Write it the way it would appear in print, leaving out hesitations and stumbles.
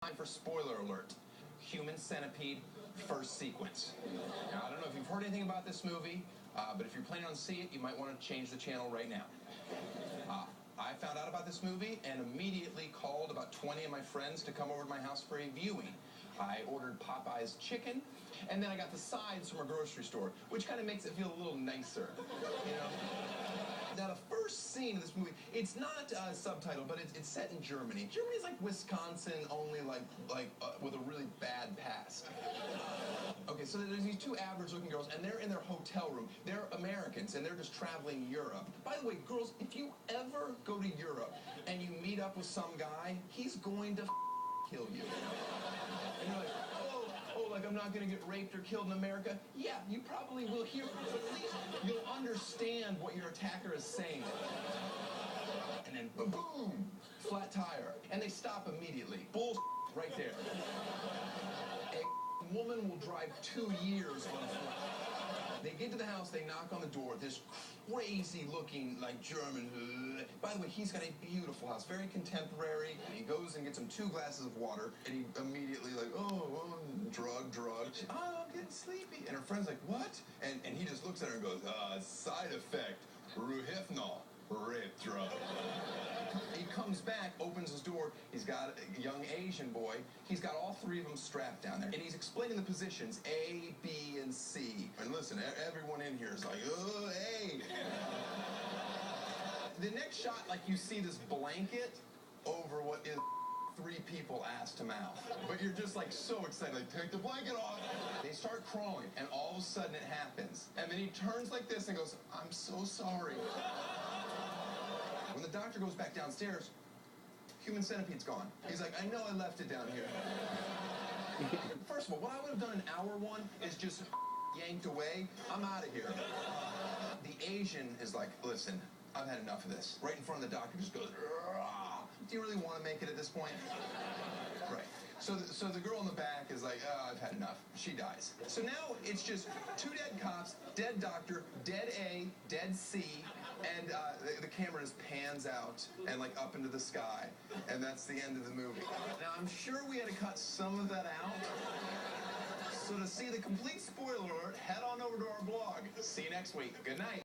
Time for spoiler alert. Human Centipede, first sequence. Now, I don't know if you've heard anything about this movie, but if you're planning on seeing it, you might want to change the channel right now. I found out about this movie and immediately called about 20 of my friends to come over to my house for a viewing. I ordered Popeye's chicken, and then I got the sides from a grocery store, which kind of makes it feel a little nicer, you know? Now, the first scene of this movie, it's not subtitled, but it's set in Germany. Germany's like Wisconsin, only with a really bad past. Okay, so there's these two average-looking girls, and they're in their hotel room. They're Americans, and they're just traveling Europe. By the way, girls, if you ever go to Europe and you meet up with some guy, he's going to kill you. And you're like, like I'm not going to get raped or killed in America? Yeah, you probably will hear, but at least you'll understand what your attacker is saying. And then, boom, flat tire. And they stop immediately. Bull right there. A woman will drive 2 years on foot. They get to the house, they knock on the door, this crazy-looking, like, German. By the way, he's got a beautiful house, very contemporary. He goes and gets him 2 glasses of water, and he immediately, like, drug. I'm getting sleepy. And her friend's like, what? And he just looks at her and goes, side effect, Ruhifnol, rape drug. He comes back, opens his door. He's got a young Asian boy. He's got all 3 of them strapped down there. And he's explaining the positions, A, B, and C. And listen, everyone in here is like, A. The next shot, like, you see this blanket over what is 3 people ass to mouth. But you're just, like, so excited. Like, take the blanket off. They start crawling, and all of a sudden it happens. And then he turns like this and goes, I'm so sorry. When the doctor goes back downstairs, Human Centipede's gone. He's like, I know I left it down here. First of all, what I would have done in hour 1 is just yanked away. I'm out of here. The Asian is like, listen, I've had enough of this. Right in front of the doctor, just goes, Rah! Do you really want to make it at this point? Right. So the girl in the back is like, I've had enough. She dies. So now it's just 2 dead cops, dead doctor, dead A, dead C, and the camera just pans out and, like, up into the sky. And that's the end of the movie. Now, I'm sure we had to cut some of that out. So to see the complete spoiler alert, head on over to our blog. See you next week. Good night.